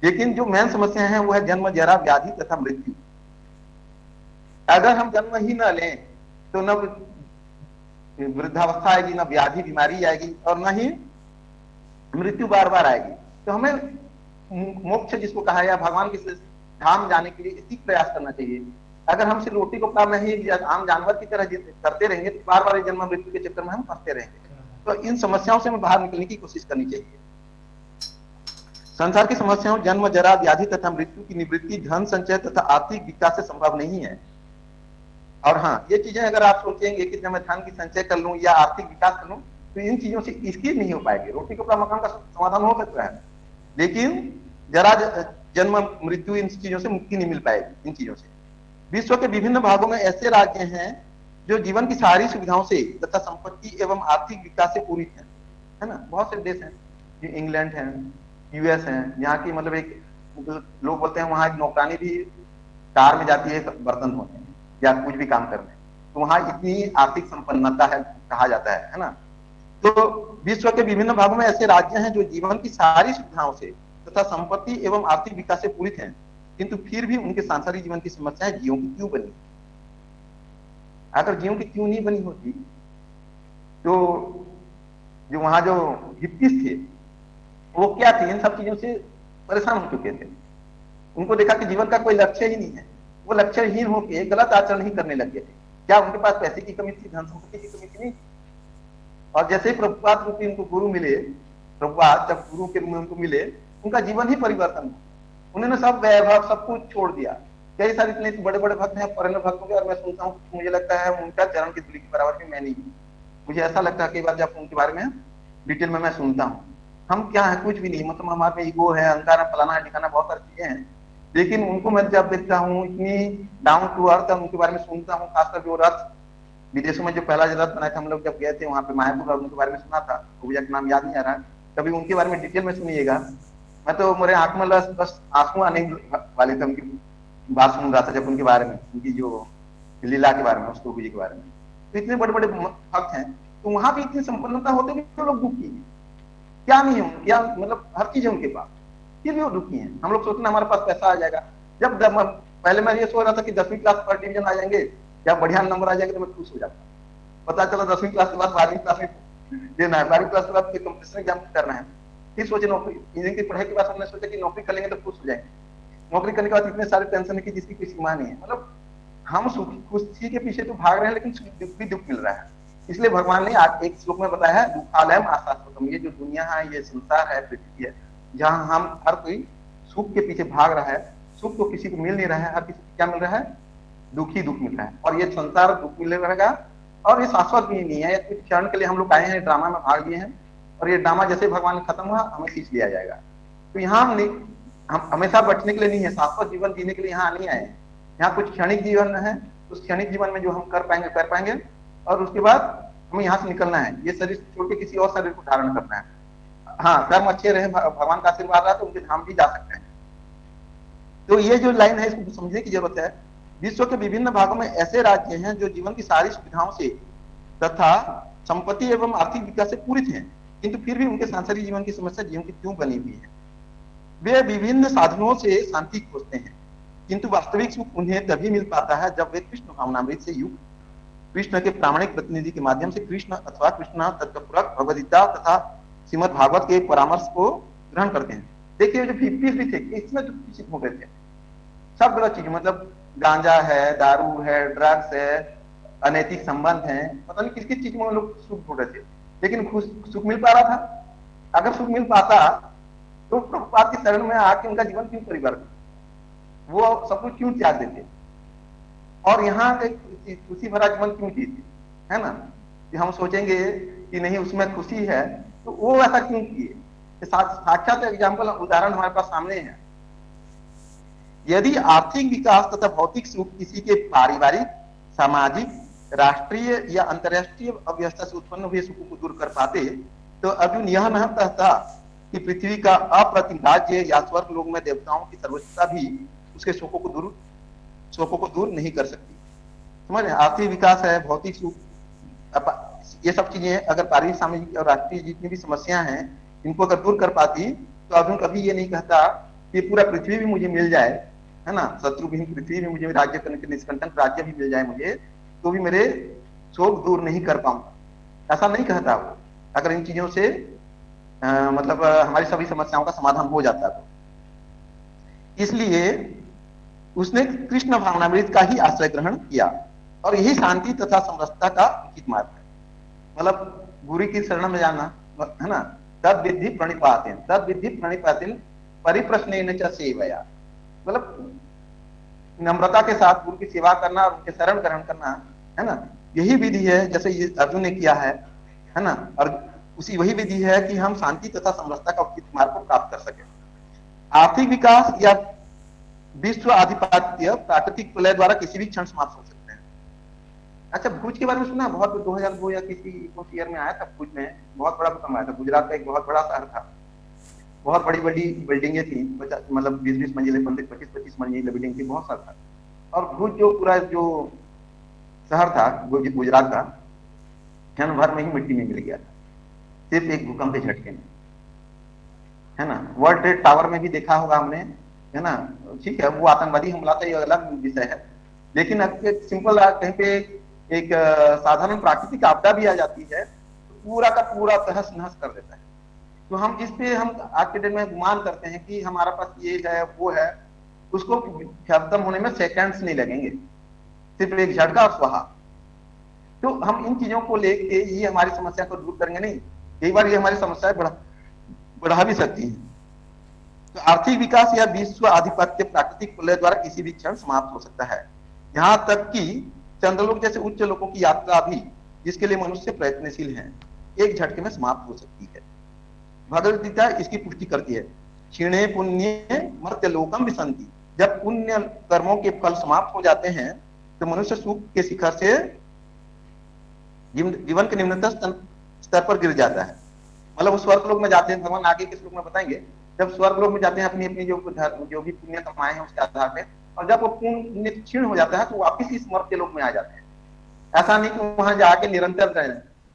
लेकिन जो मेन समस्या है वो है जन्म, जरा, व्याधि तथा मृत्यु। अगर हम जन्म ही न लें तो न वृद्धावस्था आएगी, न व्याधि बीमारी आएगी, और न ही मृत्यु बार बार आएगी। तो हमें मोक्ष जिसको कहा है, भगवान के धाम जाने के लिए इसी प्रयास करना चाहिए। अगर हम सिर्फ रोटी कपड़ा में ही आम जानवर की तरह करते रहेंगे तो बार बार जन्म मृत्यु के चक्कर में हम फंसते रहेंगे। तो इन समस्याओं से हमें बाहर निकलने की कोशिश करनी चाहिए। संसार की समस्याओं जन्म, जरा, व्याधि तथा मृत्यु की निवृत्ति धन संचय तथा आर्थिक विकास से संभव नहीं है। और हाँ, ये चीजें अगर आप सोचेंगे कि जब मैं धन की संचय कर लूं या आर्थिक विकास कर लूं तो इन चीजों से इसकी नहीं हो पाएगी। रोटी कपड़ा मकान का समाधान हो सकता है, लेकिन जरा, जन्म, मृत्यु, इन चीजों से मुक्ति नहीं मिल पाएगी। इन चीजों से विश्व के विभिन्न भागों में ऐसे राज्य हैं जो जीवन की सारी सुविधाओं से तथा संपत्ति एवं आर्थिक विकास से पूरित है ना। बहुत से देश हैं, जो इंग्लैंड है, यूएस है, यहाँ की मतलब एक लोग बोलते हैं वहां एक नौकरानी भी कार में जाती है बर्तन धोने या कुछ भी काम करने, तो वहां इतनी आर्थिक संपन्नता है, कहा जाता है ना। तो विश्व के विभिन्न भागों में ऐसे राज्य हैं जो जीवन की सारी सुविधाओं से तथा संपत्ति एवं आर्थिक विकास से पूरित हैं, किंतु फिर भी उनके सांसारिक जीवन की समस्याएं जीवों की क्यों बनी। अगर जीवों की क्यों नहीं बनी होती तो जो वहां जो हिप्पीज थे वो क्या थे, इन सब चीजों से परेशान हो चुके थे। उनको देखा कि जीवन का कोई लक्ष्य ही नहीं है, वो लक्ष्यहीन होकर गलत आचरण ही करने लग गए थे। क्या उनके पास पैसे की कमी थी, धन संपत्ति की कमी थी? नहीं। और जैसे ही प्रभुपाद रूपी उनको गुरु मिले, प्रभुपाद जब गुरु के रूप में उनको मिले, उनका जीवन ही परिवर्तन हुआ। उन्होंने सब वैभव सब कुछ छोड़ दिया। कई सारे इतने बड़े बड़े भक्त हैं, फॉरेनर भक्तों के, और मैं सुनता हूँ, मुझे लगता है उनका चरण की धूलि के बराबर भी मैं नहीं हूँ। मुझे ऐसा लगता है कई बार जब उनके बारे में डिटेल में मैं सुनता हूँ, हम क्या है, कुछ भी नहीं, मतलब हमारे में ईगो है, अहंकार है, फलाना है, ठिकाना, बहुत सारी चीजें हैं। लेकिन उनको मैं जब देखता हूँ, इतनी डाउन टू अर्थ उनके बारे में सुनता हूँ, खासकर जो रथ विदेशों में जो पहला रथ बनाया था, हम लोग जब गए थे वहां पे मायापुर, और उनके बारे में सुना था, तो मुझे नाम याद नहीं आ रहा, कभी उनके बारे में डिटेल में सुनिएगा। मैं तो मेरे आंख में बस आंसू आने वाले थे उनकी बात सुन रहा था, जब उनके बारे में, उनकी जो लीला के बारे में, उस प्रभु जी के बारे में। तो इतने बड़े बड़े भक्त हैं, तो वहां भी इतनी संपन्नता होते हुए तो लोग दुखी हैं। क्या नहीं है, क्या मतलब हर चीज है उनके पास, फिर भी वो दुखी हैं। हम लोग सोचते हैं हमारे पास पैसा आ जाएगा। जब पहले मैं ये सोच रहा था कि 10वीं क्लास फर्स्ट डिवीजन आ जाएंगे या बढ़िया नंबर आ जाएंगे तो मैं खुश हो जाता। पता चला 10वीं क्लास के बाद 12वीं क्लास में देना है, 12वीं क्लास के बाद फिर कंपटीशन एग्जाम करना है, फिर सोचे नौकरी, इंजीनियरिंग की पढ़ाई के बाद हमने सोचा कि नौकरी कर लेंगे तो खुश हो जाएंगे। नौकरी करने के बाद इतने सारे टेंशन है कि जिसकी कोई सीमा नहीं है। मतलब हम खुशी के पीछे तो भाग रहे हैं, लेकिन दुख भी दुख मिल रहा है। इसलिए भगवान ने आज एक श्लोक में बताया है, दुखालयम आशाश्वतम, ये जो दुनिया है, ये संसार है, पृथ्वी है, जहां हम हर कोई सुख के पीछे भाग रहा है, सुख तो किसी को मिल नहीं रहा है, हर किसी को क्या मिल रहा है, दुख ही दुख मिल रहा है। और ये संसार दुख मिल रहेगा, और ये शाश्वत भी नहीं है। कुछ क्षण के लिए हम लोग आए हैं, ड्रामा में भाग लिए हैं, और ये ड्रामा जैसे भगवान ने खत्म हुआ, हमें खींच लिया जाएगा। तो यहाँ हम हमेशा बैठने के लिए नहीं है, शाश्वत जीवन जीने के लिए यहाँ नहीं आए। यहाँ कुछ क्षणिक जीवन है, उस क्षणिक जीवन में जो हम कर पाएंगे, और उसके बाद हमें यहाँ से निकलना है, ये शरीर छोड़ के किसी और शरीर को धारण करना है। हाँ, कर्म अच्छे रहे, भगवान का आशीर्वाद रहा तो उनके धाम भी जा सकते हैं। तो ये जो लाइन है, इसको समझने की जरूरत है। विश्व के विभिन्न भागों में ऐसे राज्य हैं जो जीवन की सारी सुविधाओं से तथा संपत्ति एवं आर्थिक विकास से पूरित हैं, किंतु फिर भी उनके सांसारिक जीवन की समस्या जीवन की क्यों बनी हुई है। वे विभिन्न साधनों से शांति खोजते हैं, किंतु वास्तविक सुख उन्हें तभी मिल पाता है जब वे कृष्ण भावनामृत से युक्त, कृष्ण के प्रामाणिक प्रतिनिधि के माध्यम से कृष्ण अथवा कृष्ण तत्वपूरक भगवद्गीता तथा श्रीमद् भागवत के परामर्श को ग्रहण करते हैं। देखिए जो 50 थे, इसमें जो किसी हो गए थे, सब गलत चीज, मतलब गांजा है, दारू है, ड्रग्स है, अनैतिक संबंध है, पता नहीं किस किस चीज में लोग सुख ढूंढ रहे थे, लेकिन सुख मिल पा रहा था। अगर सुख मिल पाता तो प्रभुपाद की शरण में आके उनका जीवन क्यों परिवर्तन, वो सब कुछ क्यों त्याग देते, और यहाँ खुशी भरा जीवन क्यों जीते, है ना। कि हम सोचेंगे कि नहीं उसमें खुशी है, तो वो ऐसा क्यों किए। साक्षात एग्जाम्पल, उदाहरण हमारे पास सामने है। यदि आर्थिक विकास तथा भौतिक सुख किसी के पारिवारिक, सामाजिक, राष्ट्रीय या अंतर्राष्ट्रीय अव्यवस्था से उत्पन्न हुए सुखों को दूर कर पाते, तो अर्जुन यह नहीं कहता कि पृथ्वी का अप्रतिम राज्य या स्वर्ग लोक में देवताओं की सर्वोच्चता भी उसके शोकों को दूर नहीं कर सकती। समझ रहे, आर्थिक विकास है, भौतिक सुख, ये सब चीजें अगर पारिवारिक, सामाजिक और राष्ट्रीय जितनी भी समस्याएं हैं, इनको अगर दूर कर पाती, तो अर्जुन कभी ये नहीं कहता कि पूरा पृथ्वी भी मुझे मिल जाए, है ना, शत्रुविहीन पृथ्वी भी मुझे राज्य करने के निष्कंटक राज्य भी मिल जाए मुझे, तो भी मेरे शोक दूर नहीं कर पाऊंगा, ऐसा नहीं कहता वो। अगर इन चीजों से मतलब हमारी सभी समस्याओं का समाधान हो जाता है। इसलिए उसने कृष्ण भावनामृत का ही आश्रय ग्रहण किया, और यही शांति तथा समरसता का उचित मार्ग है। मतलब गुरु की शरण में जाना, है ना, तद विद्धि प्रणिपातिन परिप्रश्नेन च सेवया, मतलब नम्रता के साथ गुरु की सेवा करना और उनके शरण ग्रहण करना, है ना, यही विधि है जैसे ये अर्जुन ने किया है ना। और उसी वही विधि है कि हम शांति तथा समरसता का उचित मार्ग को प्राप्त कर सके। आर्थिक विकास या विश्व आधिपत्य प्राकृतिक प्रलय द्वारा किसी भी क्षण समाप्त हो सकते हैं। अच्छा, भूज के बारे में सुना, बहुत 2002 या किसी ईयर में आया था, भूज में बहुत बड़ा भूकंप आया था। गुजरात का एक बहुत बड़ा शहर था, बहुत बड़ी बड़ी बिल्डिंगें थी, मतलब 20-20 मंजिले, 25-25 मंजिले बिल्डिंग थी, बहुत सारा था। और भूज जो पूरा जो शहर था गुजरात का, क्षण भर में ही मिट्टी में मिल गया था, सिर्फ एक भूकंप के झटके में, है ना। वर्ल्ड ट्रेड टावर में भी देखा होगा हमने, है ना, ठीक है, वो आतंकवादी हमला था, ये अलग विषय है। लेकिन सिंपल कहीं पे एक साधारण प्राकृतिक आपदा भी आ जाती है, तो पूरा का पूरा तहस नहस कर देता है। तो हम इस पे हम आज के दिन में गुमान करते हैं कि हमारा पास ये है वो है, उसको खत्म होने में सेकंड्स नहीं लगेंगे, सिर्फ एक झटका और स्वाहा। तो हम इन चीजों को लेके ये हमारी समस्या को दूर करेंगे नहीं, कई बार ये हमारी समस्याएं बढ़ा भी सकती हैं। तो आर्थिक विकास या विश्व आधिपत्य प्राकृतिक प्रलय द्वारा किसी भी क्षण समाप्त हो सकता है, यहाँ तक कि चंद्रलोक जैसे उच्च लोकों की यात्रा भी, जिसके लिए मनुष्य प्रयत्नशील है, एक झटके में समाप्त हो सकती है। भगवद गीता इसकी पुष्टि करती है। क्षीणे पुण्य मर्त्यलोकम विसंति, जब पुण्य कर्मों के फल समाप्त हो जाते हैं तो मनुष्य सुख के शिखर से जीवन के निम्नतम स्तर पर गिर जाता है। मतलब वो स्वर्ग लोक में जाते हैं, भगवान आगे के श्लोक में बताएंगे, जब स्वर्ग लोक में जाते हैं अपनी अपनी जो भी पुण्य कमाए हैं उसके आधार पे, और जब वो पुण्य क्षीण हो जाता है तो वापिस इस मर्त्य लोक में आ जाते हैं। ऐसा नहीं कि वहां जाके निरंतर रहे।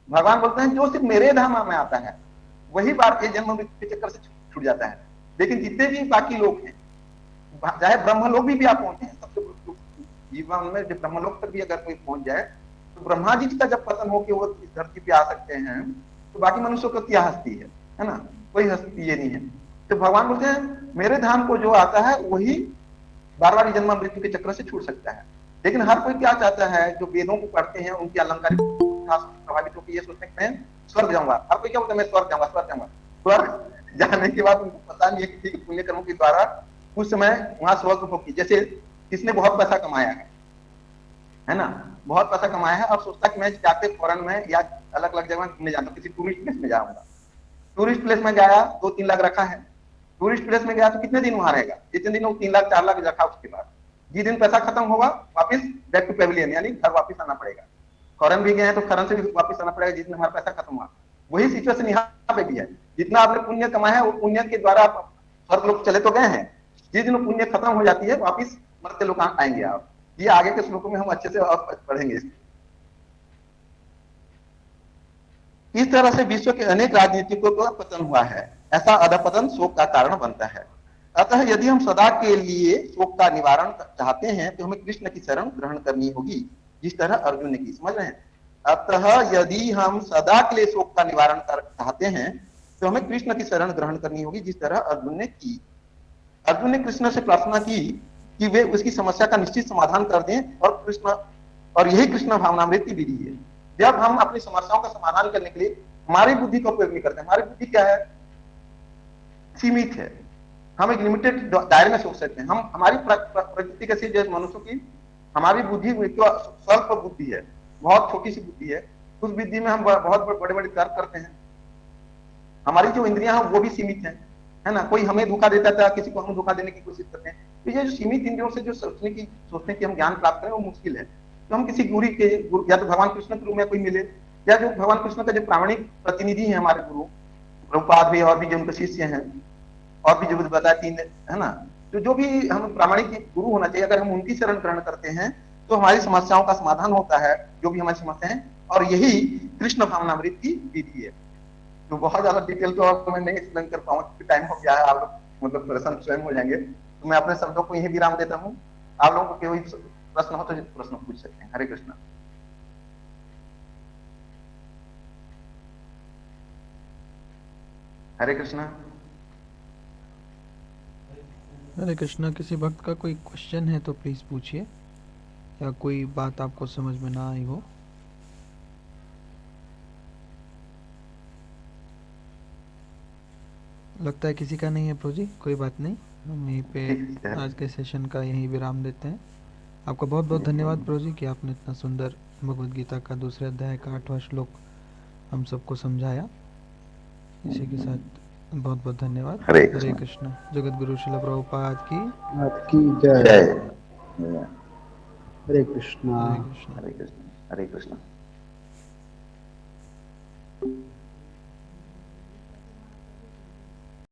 भगवान बोलते हैं जो सिर्फ मेरे धाम में आता है वही बार के जन्म मृत्यु के चक्कर से छूट जाता है, लेकिन जितने भी बाकी लोग हैं, चाहे ब्रह्मलोक भी आप पहुंचे, सबसे जीवन में जब ब्रह्मलोक तक भी अगर कोई पहुंच जाए तो ब्रह्मा जी का जब पतन हो के वो इस धरती पे आ सकते हैं, तो बाकी मनुष्यों को क्या हस्ती है ना, कोई हस्ती ये नहीं है। तो भगवान बोलते हैं मेरे धाम को जो आता है वही बार बार जन्म मृत्यु के चक्र से छूट सकता है। लेकिन हर कोई क्या चाहता है, जो वेदों को पढ़ते हैं उनकी अलंकारिक प्रभावित होकर ये सोचते हैं मैं स्वर्ग जाऊंगा। हर कोई क्या बोलता है मैं स्वर्ग जाऊंगा, स्वर्ग जाऊंगा। स्वर्ग जाने के बाद उनको पता नहीं है किसी पुण्य कर्मों के द्वारा उस समय वहां स्वर्ग भोग की। जैसे किसने बहुत पैसा कमाया है ना, बहुत पैसा कमाया है और सोचता कि मैं जाके फॉरेन में या अलग अलग जगह घूमने जाता हूँ, किसी टूरिस्ट प्लेस में जाऊंगा। टूरिस्ट प्लेस में गया, 2-3 लाख रखा है, टूरिस्ट प्लेस में गया तो कितने दिन वहां रहेगा, जितने दिन वो 3 लाख 4 लाख रखा, उसके बाद जिस दिन पैसा खत्म होगा वापिस बैक टू पेविलियन, यानी घर वापिस आना पड़ेगा। फॉरेन भी गए हैं तो फॉरेन से भी वापिस आना पड़ेगा जिस दिन हमारा पैसा खत्म हुआ। वही सिचुएशन यहाँ पे भी है, जितना आपने पुण्य कमाया है वो पुण्य के द्वारा आप स्वर्ग लोग चले तो गए हैं, जिस दिन पुण्य खत्म हो जाती है वापिस मरते लोग आएंगे आप। ये आगे के श्लोकों में हम अच्छे से पढ़ेंगे। इस तरह से विश्व के अनेक राजनीतिकों का पतन हुआ है, ऐसा अधपतन शोक का कारण बनता है। अतः यदि हम सदा के लिए शोक का निवारण चाहते हैं तो हमें कृष्ण की शरण ग्रहण करनी होगी, जिस तरह अर्जुन ने की। समझ रहे हैं? अतः यदि हम सदा के लिए शोक का निवारण चाहते हैं तो हमें कृष्ण की शरण ग्रहण करनी होगी, जिस तरह अर्जुन ने की। अर्जुन ने कृष्ण से प्रार्थना की कि वे उसकी समस्या का निश्चित समाधान कर दें, और यही कृष्ण भावनामृति विधि है। जब हम अपनी समस्याओं का समाधान करने के लिए हमारी बुद्धि का उपयोग नहीं करते, हमारी बुद्धि क्या है, सीमित है, हम एक लिमिटेड दायरे में सोच सकते हैं। हम हमारी प्रकृति कैसी, जैसे मनुष्यों की हमारी बुद्धि स्वल्प बुद्धि है, बहुत छोटी सी बुद्धि है। उस बुद्धि में हम बहुत बड़े बड़े तर्क करते हैं। हमारी जो इंद्रियां हैं वो भी सीमित है ना। कोई हमें धोखा देता था, किसी को हम धोखा देने की कोशिश करते हैं। तो ये जो सीमित इंद्रियों से जो सोचने की हम ज्ञान प्राप्त करें वो मुश्किल है। तो हम किसी गुरु के, या तो भगवान कृष्ण के रूप में कोई मिले, या जो भगवान कृष्ण का जो प्रामाणिक प्रतिनिधि है हमारे गुरु प्रभुपाद भी, और भी जो उनके शिष्य हैं, और भी जो बताया 3 है ना, तो जो भी हम प्रामाणिक गुरु होना चाहिए, अगर हम उनकी शरण ग्रहण करते हैं तो हमारी समस्याओं का समाधान होता है, जो भी हमारी समस्या है। और यही कृष्ण भावनामृत की विधि है। तो बहुत ज्यादा डिटेल तो अब मैं नहीं एक्सप्लेन कर पाऊंगा क्योंकि टाइम हो गया है, आप लोग मतलब परेशान स्वयं हो जाएंगे। तो मैं अपने शब्दों को यही विराम देता हूँ। आप लोगों को कोई प्रश्न हो तो प्रश्न पूछ सकते हैं। हरे कृष्ण। हरे कृष्ण। हरे कृष्णा। किसी भक्त का कोई क्वेश्चन है तो प्लीज पूछिए, या कोई बात आपको समझ में ना आई हो। लगता है किसी का नहीं है प्रभु जी, कोई बात नहीं, हम यहीं पे आज के सेशन का यहीं विराम देते हैं। आपका बहुत बहुत धन्यवाद प्रभु जी कि आपने इतना सुंदर भगवद गीता का 2 अध्याय का 8वां श्लोक हम सबको समझाया। इसी के साथ बहुत बहुत धन्यवाद। हरे कृष्ण। जगत गुरु श्रील प्रभुपाद की आपकी जय। जय। हरे कृष्णा। हरे कृष्ण। हरे कृष्ण। हरे कृष्ण।